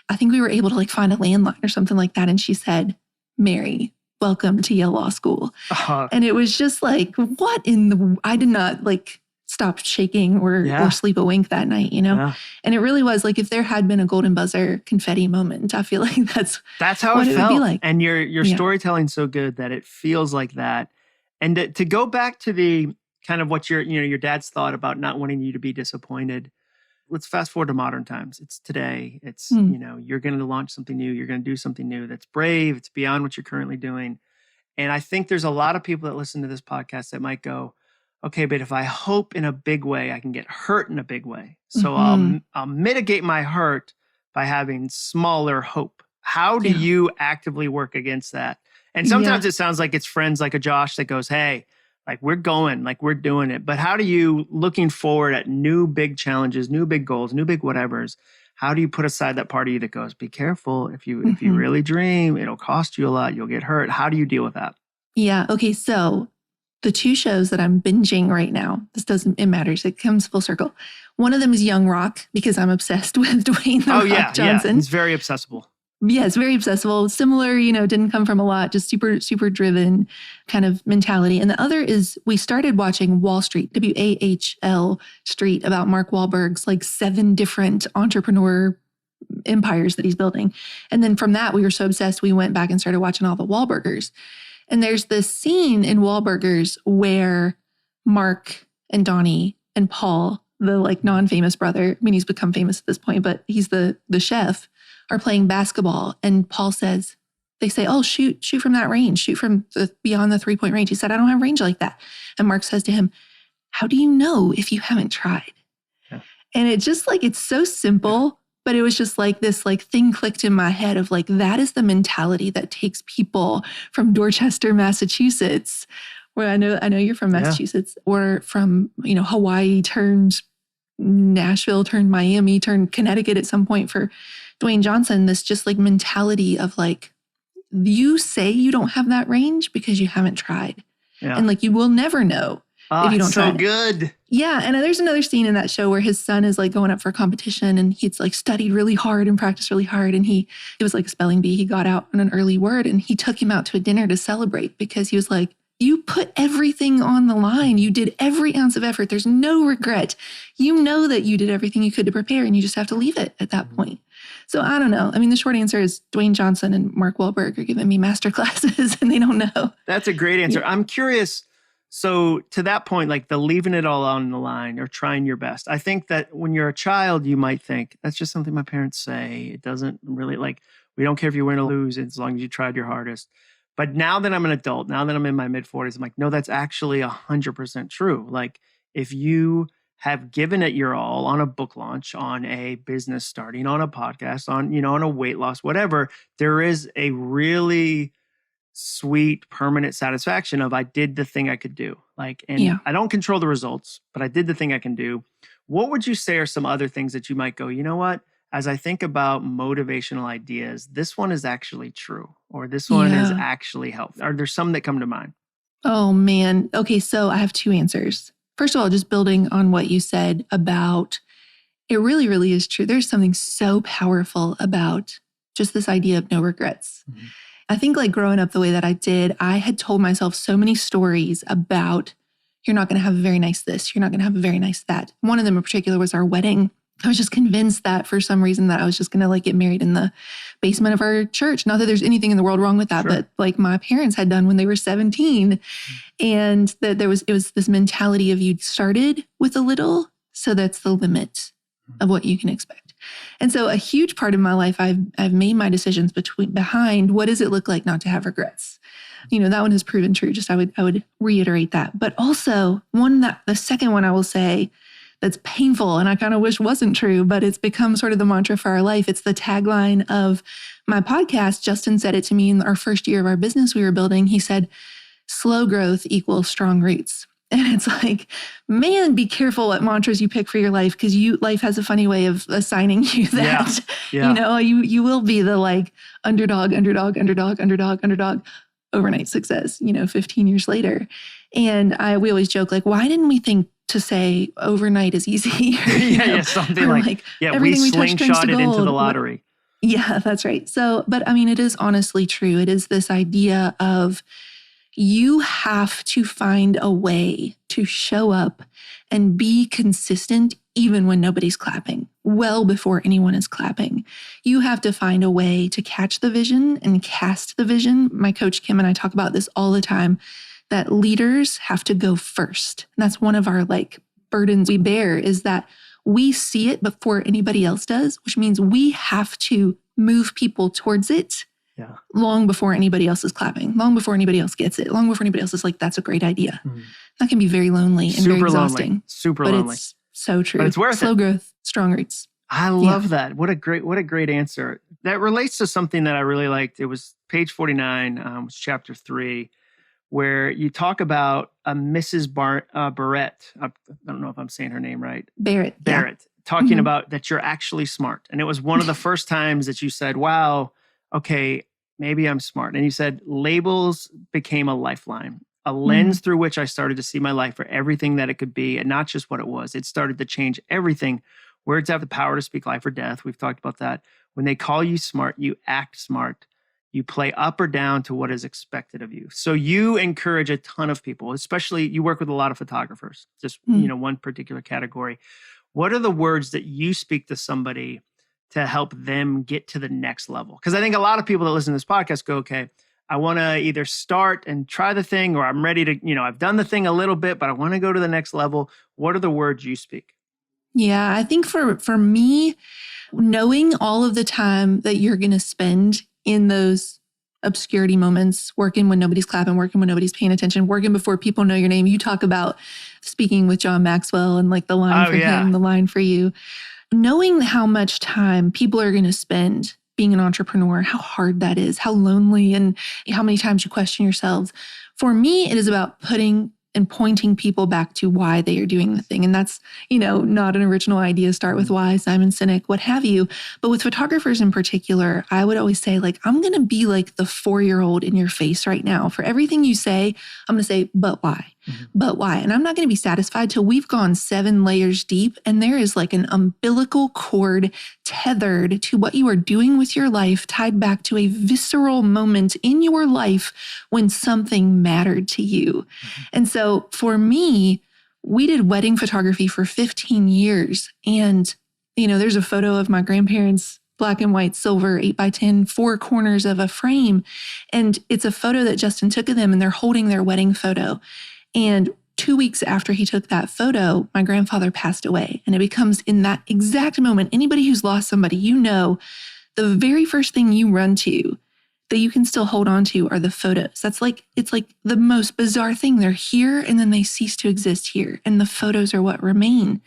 I think we were able to like find a landline or something like that. And she said, Mary, welcome to Yale Law School. And it was just like, I did not like stop shaking or sleep a wink that night, And it really was like, if there had been a golden buzzer confetti moment, I feel like that's how what it would felt. be like. And your storytelling's so good that it feels like that. And to go back to the kind of what your dad's thought about not wanting you to be disappointed. Let's fast forward to modern times. It's today. It's, you're going to launch something new. You're going to do something new that's brave. It's beyond what you're currently doing. And I think there's a lot of people that listen to this podcast that might go, okay, but if I hope in a big way, I can get hurt in a big way. So I'll mitigate my hurt by having smaller hope. How do you actively work against that? And sometimes it sounds like it's friends like a Josh that goes, hey, like we're going, like we're doing it. But how do you, looking forward at new big challenges, new big goals, new big whatevers, how do you put aside that part of you that goes, be careful. If you really dream, it'll cost you a lot. You'll get hurt. How do you deal with that? Yeah. Okay. So the 2 shows that I'm binging right now, it matters. It comes full circle. One of them is Young Rock because I'm obsessed with Dwayne The Rock Johnson. Yeah. He's very accessible. Yes, very obsessive. Similar, didn't come from a lot, just super, super driven kind of mentality. And the other is we started watching Wall Street, WAHL Street, about Mark Wahlberg's like 7 different entrepreneur empires that he's building. And then from that, we were so obsessed, we went back and started watching all the Wahlburgers. And there's this scene in Wahlburgers where Mark and Donnie and Paul, the like non-famous brother, I mean, he's become famous at this point, but he's the chef, are playing basketball. And Paul says, they say, oh, shoot from that range, shoot from beyond the 3-point range. He said, I don't have range like that. And Mark says to him, how do you know if you haven't tried? Yeah. And it just like, it's so simple, but it was just like this like thing clicked in my head of like, that is the mentality that takes people from Dorchester, Massachusetts, where I know you're from Massachusetts, or from, Hawaii turned Nashville, turned Miami, turned Connecticut at some point for Dwayne Johnson, this just like mentality of like, you say you don't have that range because you haven't tried. Yeah. And like, you will never know if you don't try. So good. Yeah. And there's another scene in that show where his son is like going up for a competition and he's like studied really hard and practiced really hard. And it was like a spelling bee. He got out on an early word and he took him out to a dinner to celebrate because he was like, you put everything on the line. You did every ounce of effort. There's no regret. You know that you did everything you could to prepare and you just have to leave it at that point. So I don't know. I mean, the short answer is Dwayne Johnson and Mark Wahlberg are giving me master classes and they don't know. That's a great answer. Yeah. I'm curious. So to that point, like the leaving it all on the line or trying your best. I think that when you're a child, you might think that's just something my parents say. It doesn't really we don't care if you win or lose as long as you tried your hardest. But now that I'm an adult, now that I'm in my mid-40s, I'm like, no, that's actually 100% true. Like if you have given it your all on a book launch, on a business starting, on a podcast, on a weight loss, whatever, there is a really sweet, permanent satisfaction of I did the thing I could do. I don't control the results, but I did the thing I can do. What would you say are some other things that you might go, you know what? As I think about motivational ideas, this one is actually true, or this one is actually helpful. Are there some that come to mind? Oh, man. Okay, so I have 2 answers. First of all, just building on what you said about it really, really is true. There's something so powerful about just this idea of no regrets. Mm-hmm. I think like growing up the way that I did, I had told myself so many stories about you're not going to have a very nice this, you're not going to have a very nice that. One of them in particular was our wedding. I was just convinced that for some reason that I was just going to like get married in the basement of our church. Not that there's anything in the world wrong with that, but like my parents had done when they were 17. And that it was this mentality of you started with a little, so that's the limit of what you can expect. And so a huge part of my life, I've made my decisions behind what does it look like not to have regrets. That one has proven true. Just I would reiterate that. But also the second one I will say, that's painful and I kind of wish wasn't true, but it's become sort of the mantra for our life. It's the tagline of my podcast. Justin said it to me in our first year of our business we were building. He said, slow growth equals strong roots. And it's like, man, be careful what mantras you pick for your life because life has a funny way of assigning you that. Yeah. You will be the like underdog, overnight success, 15 years later. And we always joke like, why didn't we think to say overnight is easy? Something like we slingshot it into the lottery. Yeah, that's right. So, but I mean, it is honestly true. It is this idea of you have to find a way to show up and be consistent even when nobody's clapping, well before anyone is clapping. You have to find a way to catch the vision and cast the vision. My coach Kim and I talk about this all the time, that leaders have to go first. And that's one of our like burdens we bear is that we see it before anybody else does, which means we have to move people towards it long before anybody else is clapping, long before anybody else gets it, long before anybody else is like, that's a great idea. Mm-hmm. That can be very lonely and very exhausting. Super lonely. But it's so true. But it's worth Slow growth, strong roots. I love that. What a great answer. That relates to something that I really liked. It was page 49, was chapter 3. Where you talk about a Mrs. Barrett. I don't know if I'm saying her name right. Barrett. Talking about that you're actually smart. And it was one of the first times that you said, wow, okay, maybe I'm smart. And you said, labels became a lifeline, a lens through which I started to see my life for everything that it could be and not just what it was. It started to change everything. Words have the power to speak life or death. We've talked about that. When they call you smart, you act smart. You play up or down to what is expected of you. So you encourage a ton of people, especially you work with a lot of photographers, just, one particular category. What are the words that you speak to somebody to help them get to the next level? Because I think a lot of people that listen to this podcast go, okay, I want to either start and try the thing, or I'm ready to, I've done the thing a little bit, but I want to go to the next level. What are the words you speak? Yeah, I think for me, knowing all of the time that you're going to spend in those obscurity moments, working when nobody's clapping, working when nobody's paying attention, working before people know your name. You talk about speaking with John Maxwell and like the line for him, the line for you. Knowing how much time people are going to spend being an entrepreneur, how hard that is, how lonely, and how many times you question yourselves. For me, it is about putting and pointing people back to why they are doing the thing. And that's, not an original idea. Start with why, Simon Sinek, what have you. But with photographers in particular, I would always say, like, I'm going to be like the 4-year-old in your face right now. For everything you say, I'm going to say, but why? Mm-hmm. But why? And I'm not going to be satisfied till we've gone 7 layers deep and there is like an umbilical cord tethered to what you are doing with your life, tied back to a visceral moment in your life when something mattered to you. Mm-hmm. And so for me, we did wedding photography for 15 years. And, there's a photo of my grandparents, black and white, silver, 8x10, 4 corners of a frame. And it's a photo that Justin took of them and they're holding their wedding photo. And 2 weeks after he took that photo, my grandfather passed away. And it becomes in that exact moment, anybody who's lost somebody, the very first thing you run to that you can still hold on to are the photos. It's like the most bizarre thing. They're here and then they cease to exist here. And the photos are what remain.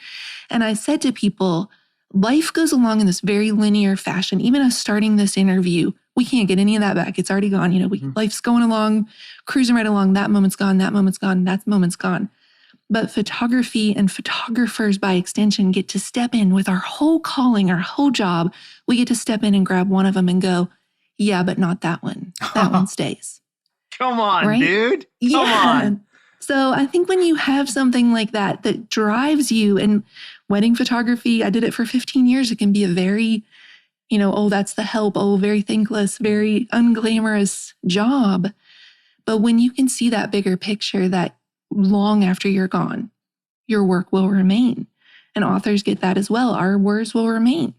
And I said to people, life goes along in this very linear fashion. Even us starting this interview, we can't get any of that back. It's already gone. Life's going along, cruising right along. That moment's gone, that moment's gone, that moment's gone. But photography and photographers by extension get to step in with our whole calling, our whole job. We get to step in and grab one of them and go, yeah, but not that one. That one stays. Come on, right? Dude. Come on. So I think when you have something like that drives you, and wedding photography, I did it for 15 years. It can be a very, that's the help. Very thankless, very unglamorous job. But when you can see that bigger picture, that long after you're gone, your work will remain. And authors get that as well. Our words will remain.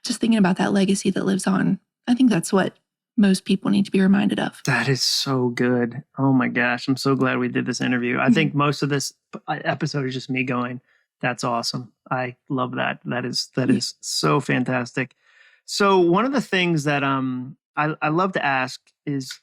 Just thinking about that legacy that lives on. I think that's what most people need to be reminded of. That is so good. Oh my gosh. I'm so glad we did this interview. I think most of this episode is just me going, that's awesome. I love that. That is so fantastic. So one of the things that I love to ask is,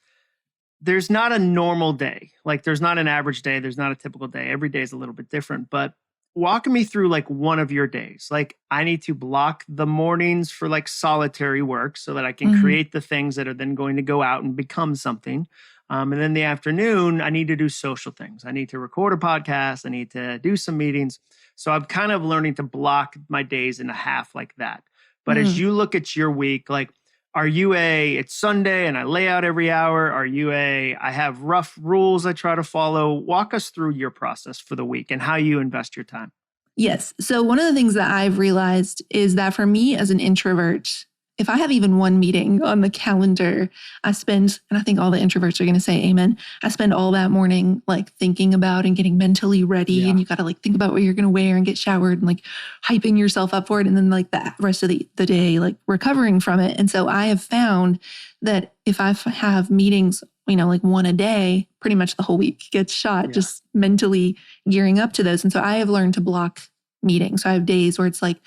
there's not a normal day. Like there's not an average day. There's not a typical day. Every day is a little bit different, but walk me through like one of your days. Like I need to block the mornings for like solitary work so that I can create the things that are then going to go out and become something. And then the afternoon, I need to do social things. I need to record a podcast. I need to do some meetings. So I'm kind of learning to block my days in a half like that. But as you look at your week, like, are you it's Sunday and I lay out every hour? Are you I have rough rules I try to follow? Walk us through your process for the week and how you invest your time. Yes. So one of the things that I've realized is that for me as an introvert, if I have even one meeting on the calendar, I spend, and I think all the introverts are going to say amen, I spend all that morning like thinking about and getting mentally ready. And you got to like think about what you're going to wear and get showered and like hyping yourself up for it. And then like the rest of the day, like recovering from it. And so I have found that if I have meetings, like one a day, pretty much the whole week gets shot, just mentally gearing up to those. And so I have learned to block meetings. So I have days where it's like,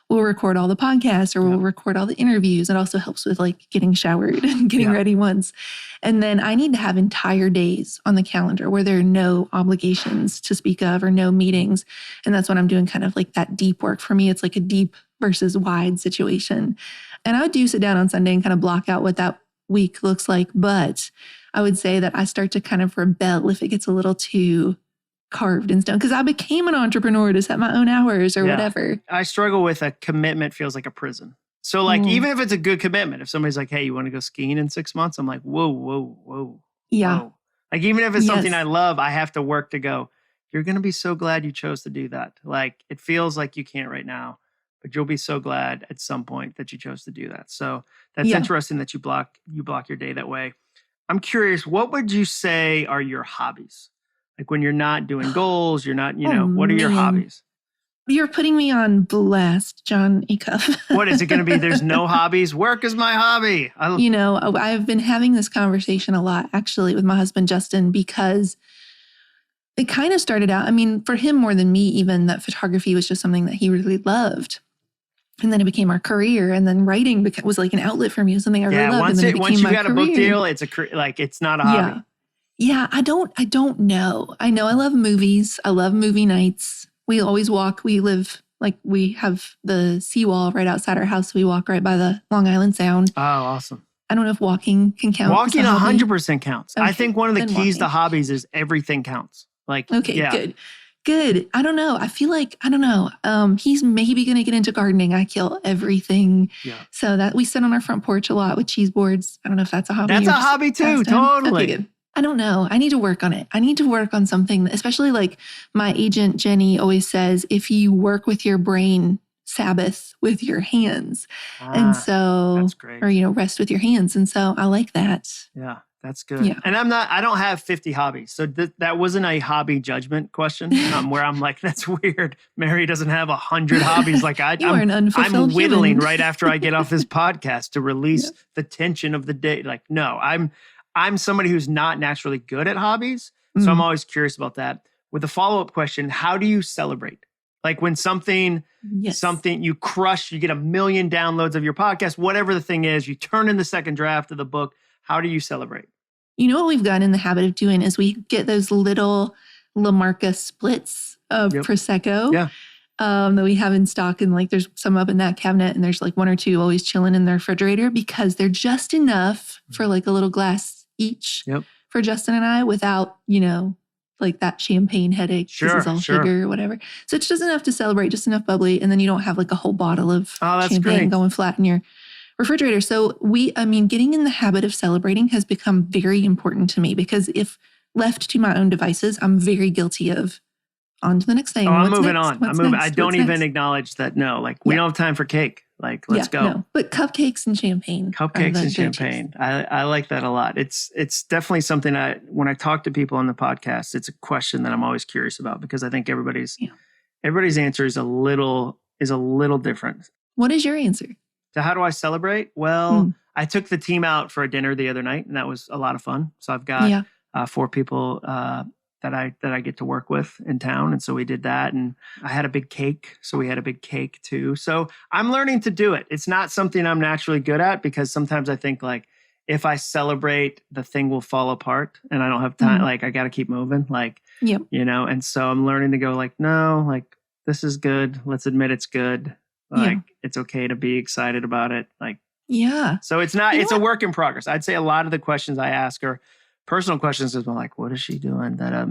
we'll record all the podcasts or we'll record all the interviews. It also helps with like getting showered and getting ready once. And then I need to have entire days on the calendar where there are no obligations to speak of or no meetings. And that's when I'm doing kind of like that deep work. For me, it's like a deep versus wide situation. And I do sit down on Sunday and kind of block out what that week looks like. But I would say that I start to kind of rebel if it gets a little too carved in stone, because I became an entrepreneur to set my own hours or whatever. I struggle with a commitment feels like a prison. So like, even if it's a good commitment, if somebody's like, hey, you want to go skiing in 6 months? I'm like, whoa. Yeah. Whoa. Like, even if it's something I love, I have to work to go, you're going to be so glad you chose to do that. Like, it feels like you can't right now, but you'll be so glad at some point that you chose to do that. So that's Yeah. interesting that you block your day that way. I'm curious, what would you say are your hobbies? Like when you're not doing goals, you're not, what are your man. hobbies? You're putting me on blast, John Acuff. What is it going to be? There's no hobbies. Work is my hobby. I've been having this conversation a lot actually with my husband, Justin, because it kind of started out, for him more than me, even that photography was just something that he really loved. And then it became our career. And then writing was like an outlet for me. It was something I really loved. Once and then once you got a book deal, it's it's not a hobby. Yeah. I don't know. I know I love movies. I love movie nights. We always walk. We live, we have the seawall right outside our house. We walk right by the Long Island Sound. Oh, awesome. I don't know if walking can count. Walking 100% counts. Okay, I think one of the keys walking to hobbies is everything counts. Good. I don't know. I feel like, I don't know. He's maybe going to get into gardening. I kill everything. Yeah. So that we sit on our front porch a lot with cheese boards. I don't know if that's a hobby. That's a hobby too. Totally. Okay, good. I don't know. I need to work on it. I need to work on something, especially like my agent, Jenny, always says, if you work with your brain, Sabbath with your hands. And so, that's great. Or, rest with your hands. And so I like that. Yeah, that's good. Yeah. And I don't have 50 hobbies. So that wasn't a hobby judgment question where I'm like, that's weird. Mary doesn't have 100 hobbies. Like I'm whittling human. right after I get off this podcast to release the tension of the day. Like, no, I'm somebody who's not naturally good at hobbies. So I'm always curious about that. With a follow-up question, how do you celebrate? Like when something you crush, you get 1 million downloads of your podcast, whatever the thing is, you turn in the second draft of the book. How do you celebrate? You know what we've gotten in the habit of doing is we get those little La Marca splits of Prosecco that we have in stock. And there's some up in that cabinet and there's 1 or 2 always chilling in the refrigerator because they're just enough for a little glass each for Justin and I without, that champagne headache. This is all sugar or whatever. So it's just enough to celebrate, just enough bubbly. And then you don't have a whole bottle of champagne going flat in your refrigerator. So getting in the habit of celebrating has become very important to me because if left to my own devices, I'm very guilty of on to the next thing. Oh, I'm moving on. I don't even acknowledge that. No, we don't have time for cake. Let's go. No. But cupcakes and champagne. I like that a lot. It's definitely something when I talk to people on the podcast, it's a question that I'm always curious about because I think everybody's answer is a little different. What is your answer? So how do I celebrate? Well, I took the team out for a dinner the other night and that was a lot of fun. So I've got 4 people that I get to work with in town. And so we did that and I had a big cake. So we had a big cake too. So I'm learning to do it. It's not something I'm naturally good at because sometimes I think if I celebrate, the thing will fall apart and I don't have time. I got to keep moving and so I'm learning to go no, this is good. Let's admit it's good. It's okay to be excited about it. So it's not, it's a work in progress. I'd say a lot of the questions I ask are personal questions is what is she doing that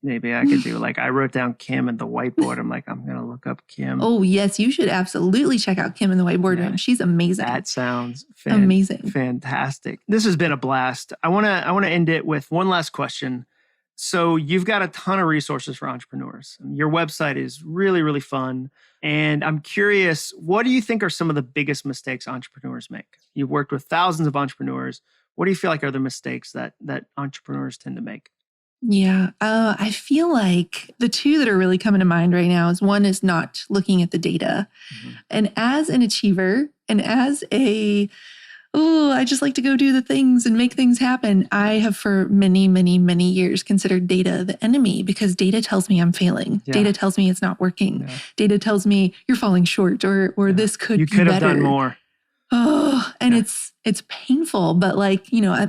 maybe I could do? I wrote down Kim at the whiteboard. I'm I'm going to look up Kim. Oh, yes. You should absolutely check out Kim in the whiteboard room. She's amazing. That sounds amazing. Fantastic. This has been a blast. I want to end it with one last question. So you've got a ton of resources for entrepreneurs. Your website is really, really fun. And I'm curious, what do you think are some of the biggest mistakes entrepreneurs make? You've worked with thousands of entrepreneurs. What do you feel like are the mistakes that entrepreneurs tend to make? Yeah, I feel like the 2 that are really coming to mind right now is one is not looking at the data. And as an achiever and as I just like to go do the things and make things happen. I have for many, many, many years considered data the enemy because data tells me I'm failing. Yeah. Data tells me it's not working. Yeah. Data tells me you're falling short or this could be better. You could have done more. Oh, and it's painful. But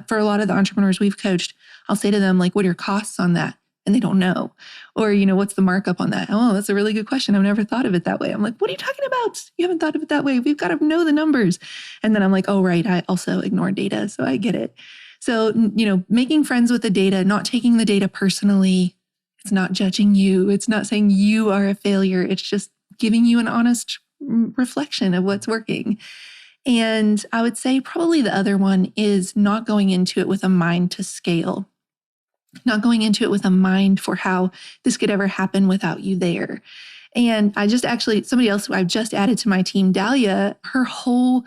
for a lot of the entrepreneurs we've coached, I'll say to them, what are your costs on that? And they don't know. Or, what's the markup on that? Oh, that's a really good question. I've never thought of it that way. I'm what are you talking about? You haven't thought of it that way. We've got to know the numbers. And then I'm oh, right. I also ignore data. So I get it. So, making friends with the data, not taking the data personally. It's not judging you. It's not saying you are a failure. It's just giving you an honest reflection of what's working. And I would say probably the other one is not going into it with a mind to scale, not going into it with a mind for how this could ever happen without you there. And I just actually, somebody else who I've just added to my team, Dahlia, her whole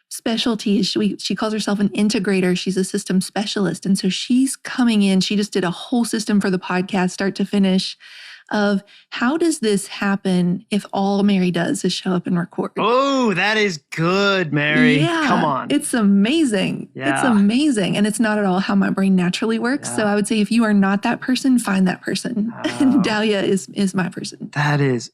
specialty is she calls herself an integrator. She's a system specialist. And so she's coming in. She just did a whole system for the podcast, start to finish, of how does this happen if all Mary does is show up and record? Oh, that is good, Mary. Yeah, come on. It's amazing. Yeah. It's amazing. And it's not at all how my brain naturally works. Yeah. So I would say if you are not that person, find that person. Oh. And Dahlia is my person. That is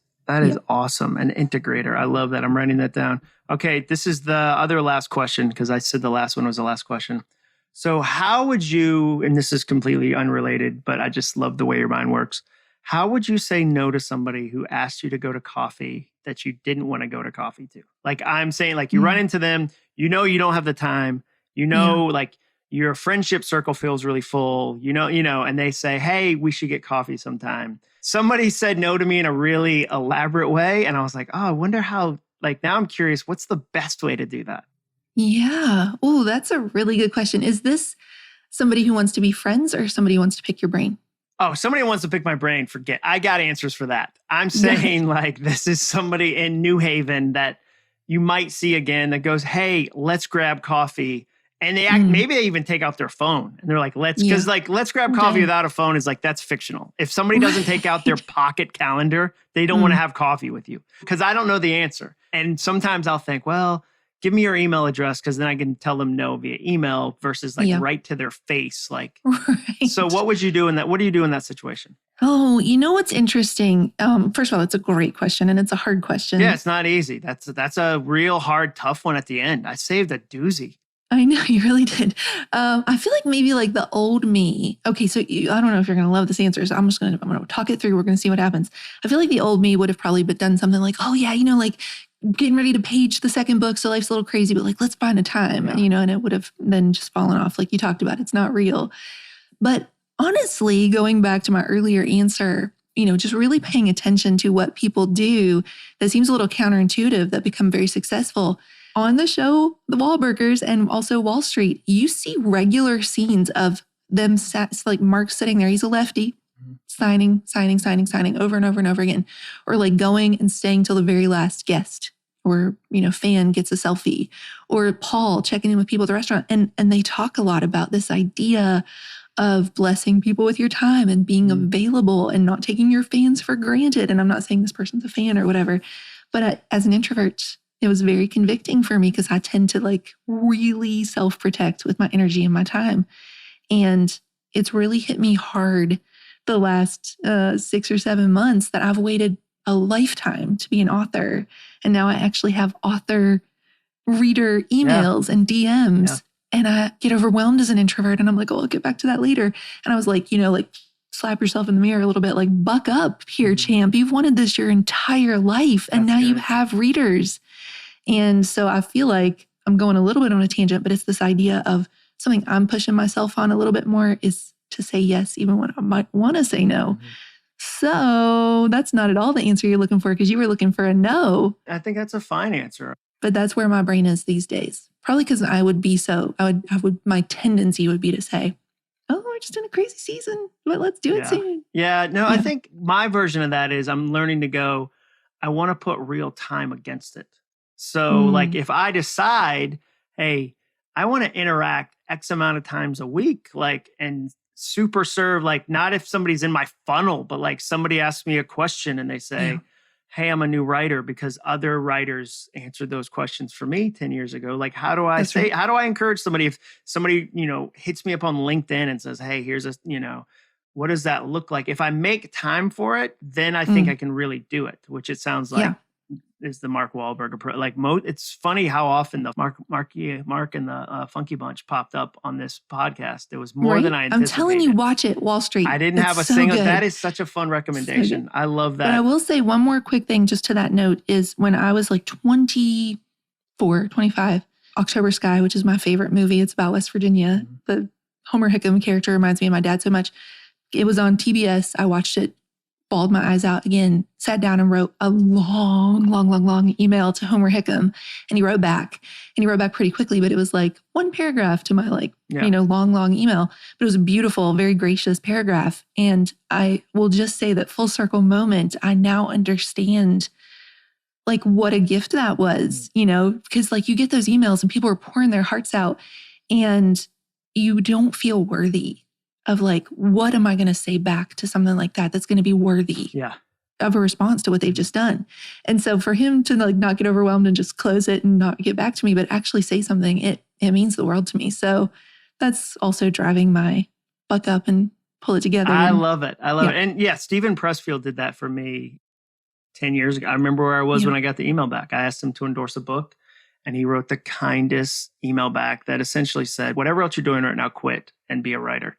awesome. An integrator. I love that. I'm writing that down. Okay, this is the other last question because I said the last one was the last question. So how would you, and this is completely unrelated, but I just love the way your mind works. How would you say no to somebody who asked you to go to coffee that you didn't want to go to coffee to? Like I'm saying, like you run into them, you know you don't have the time, like your friendship circle feels really full, and they say, hey, we should get coffee sometime. Somebody said no to me in a really elaborate way. And I was like, oh, I wonder how, like now I'm curious, what's the best way to do that? Yeah. Oh, that's a really good question. Is this somebody who wants to be friends or somebody who wants to pick your brain? Oh, somebody wants to pick my brain. Forget. I got answers for that. I'm saying like this is somebody in New Haven that you might see again that goes, hey, let's grab coffee. And they maybe they even take out their phone and they're like, let's grab coffee without a phone is like, that's fictional. If somebody doesn't take out their pocket calendar, they don't want to have coffee with you because I don't know the answer. And sometimes I'll think, well, give me your email address because then I can tell them no via email versus like right to their face. Like, So what would you do in that? What do you do in that situation? Oh, you know what's interesting? First of all, it's a great question and it's a hard question. Yeah, it's not easy. That's a real hard, tough one at the end. I saved a doozy. I know you really did. I feel like maybe like the old me. Okay, so I don't know if you're going to love this answer. So I'm going to talk it through. We're going to see what happens. I feel like the old me would have probably done something like, oh yeah, like getting ready to page the second book. So life's a little crazy, but like, let's find a time, and it would have then just fallen off. Like you talked about, it's not real. But honestly, going back to my earlier answer, just really paying attention to what people do that seems a little counterintuitive that become very successful. On the show, The Wahlburgers and also Wall Street, you see regular scenes of them like Mark sitting there. He's a lefty, signing over and over and over again. Or like going and staying till the very last guest or, fan gets a selfie. Or Paul checking in with people at the restaurant. And they talk a lot about this idea of blessing people with your time and being available and not taking your fans for granted. And I'm not saying this person's a fan or whatever, but as an introvert, it was very convicting for me because I tend to like really self-protect with my energy and my time. And it's really hit me hard the last 6 or 7 months that I've waited a lifetime to be an author. And now I actually have author reader emails and DMs. Yeah. And I get overwhelmed as an introvert and I'm like, oh, I'll get back to that later. And I was like, slap yourself in the mirror a little bit, like buck up here, champ. You've wanted this your entire life. And now you have readers. And so I feel like I'm going a little bit on a tangent, but it's this idea of something I'm pushing myself on a little bit more is to say yes, even when I might want to say no. So that's not at all the answer you're looking for because you were looking for a no. I think that's a fine answer. But that's where my brain is these days. Probably because my tendency would be to say, oh, we're just in a crazy season, but let's do it soon. Yeah, no, I think my version of that is I'm learning to go, I want to put real time against it. So like if I decide, hey, I want to interact X amount of times a week, like, and super serve, like not if somebody's in my funnel, but like somebody asks me a question and they say, hey, I'm a new writer because other writers answered those questions for me 10 years ago. Like, how do I encourage somebody if somebody, hits me up on LinkedIn and says, hey, here's what does that look like? If I make time for it, then I think I can really do it, which it sounds like is the Mark Wahlberg approach. Like it's funny how often the Mark and the Funky Bunch popped up on this podcast. It was more than I anticipated. I'm telling you, watch it, Wall Street. I didn't have a single. That is such a fun recommendation. So I love that. But I will say one more quick thing just to that note is when I was like 24, 25, October Sky, which is my favorite movie. It's about West Virginia. The Homer Hickam character reminds me of my dad so much. It was on TBS. I watched it bawled my eyes out again, sat down and wrote a long email to Homer Hickam. And he wrote back. And he wrote back pretty quickly, but it was like one paragraph to my long email. But it was a beautiful, very gracious paragraph. And I will just say that full circle moment, I now understand like what a gift that was, because like you get those emails and people are pouring their hearts out and you don't feel worthy of like, what am I going to say back to something like that that's going to be worthy of a response to what they've just done? And so for him to like not get overwhelmed and just close it and not get back to me, but actually say something, it means the world to me. So that's also driving my buck up and pull it together. I love it. I love it. And yeah, Stephen Pressfield did that for me 10 years ago. I remember where I was when I got the email back. I asked him to endorse a book and he wrote the kindest email back that essentially said, whatever else you're doing right now, quit and be a writer.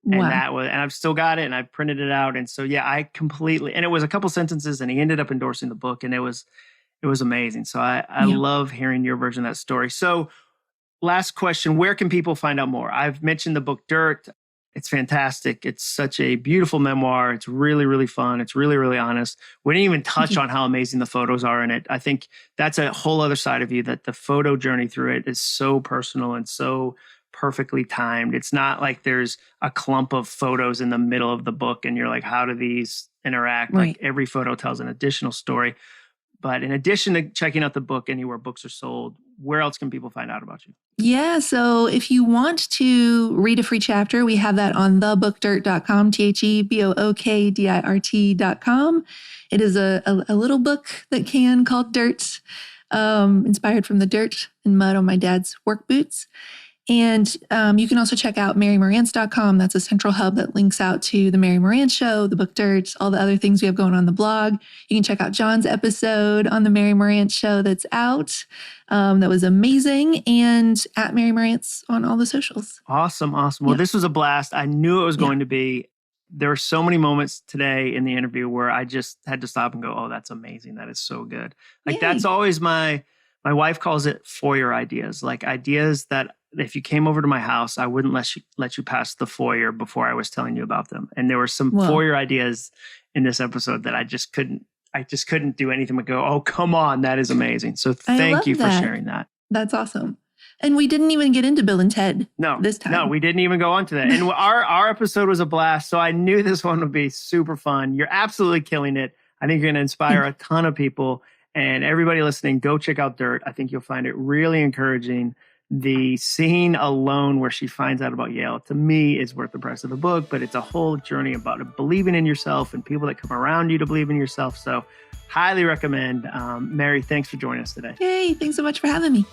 And and I've still got it and I printed it out. And so, I completely, and it was a couple sentences and he ended up endorsing the book and it was amazing. So I love hearing your version of that story. So last question, where can people find out more? I've mentioned the book Dirt. It's fantastic. It's such a beautiful memoir. It's really, really fun. It's really, really honest. We didn't even touch on how amazing the photos are in it. I think that's a whole other side of you, that the photo journey through it is so personal and so perfectly timed. It's not like there's a clump of photos in the middle of the book and you're like, how do these interact? Right. Like every photo tells an additional story. But in addition to checking out the book anywhere books are sold, where else can people find out about you? Yeah. So if you want to read a free chapter, we have that on thebookdirt.com, thebookdirt.com. It is a little book that called Dirt, inspired from the dirt and mud on my dad's work boots. And you can also check out MaryMarantz.com. That's a central hub that links out to the Mary Marantz Show, the Book Dirt, all the other things we have going on the blog. You can check out John's episode on the Mary Marantz Show that's out. That was amazing. And at Mary Marantz on all the socials. Awesome. Well, this was a blast. I knew it was going to be. There were so many moments today in the interview where I just had to stop and go, oh, that's amazing. That is so good. Like that's always my wife calls it foyer ideas, like ideas that if you came over to my house, I wouldn't let you pass the foyer before I was telling you about them. And there were some foyer ideas in this episode that I just couldn't do anything but go, oh, come on. That is amazing. So thank you for sharing that. That's awesome. And we didn't even get into Bill and Ted this time. No, we didn't even go on to that. And our episode was a blast. So I knew this one would be super fun. You're absolutely killing it. I think you're going to inspire a ton of people. And everybody listening, go check out Dirt. I think you'll find it really encouraging. The scene alone where she finds out about Yale, to me, is worth the price of the book, but it's a whole journey about believing in yourself and people that come around you to believe in yourself. So highly recommend. Mary, thanks for joining us today. Yay, thanks so much for having me.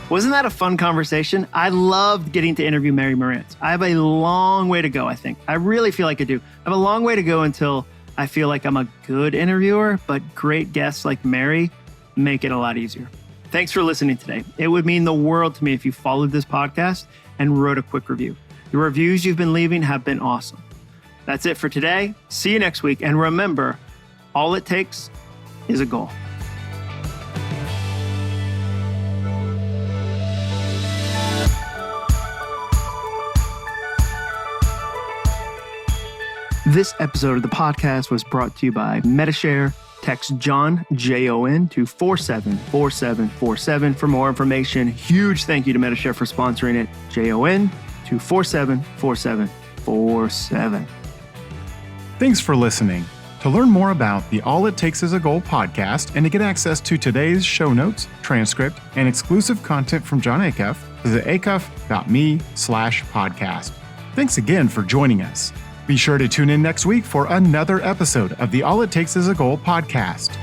Wasn't that a fun conversation? I loved getting to interview Mary Marantz. I have a long way to go, I think. I really feel like I do. I have a long way to go until I feel like I'm a good interviewer, but great guests like Mary make it a lot easier. Thanks for listening today. It would mean the world to me if you followed this podcast and wrote a quick review. The reviews you've been leaving have been awesome. That's it for today. See you next week. And remember, all it takes is a goal. This episode of the podcast was brought to you by Metashare. Text John, Jon, to 474747 for more information. Huge thank you to Metashare for sponsoring it. Jon to 474747. Thanks for listening. To learn more about the All It Takes Is a Goal podcast and to get access to today's show notes, transcript, and exclusive content from Jon Acuff, visit acuff.me/podcast. Thanks again for joining us. Be sure to tune in next week for another episode of the All It Takes Is a Goal podcast.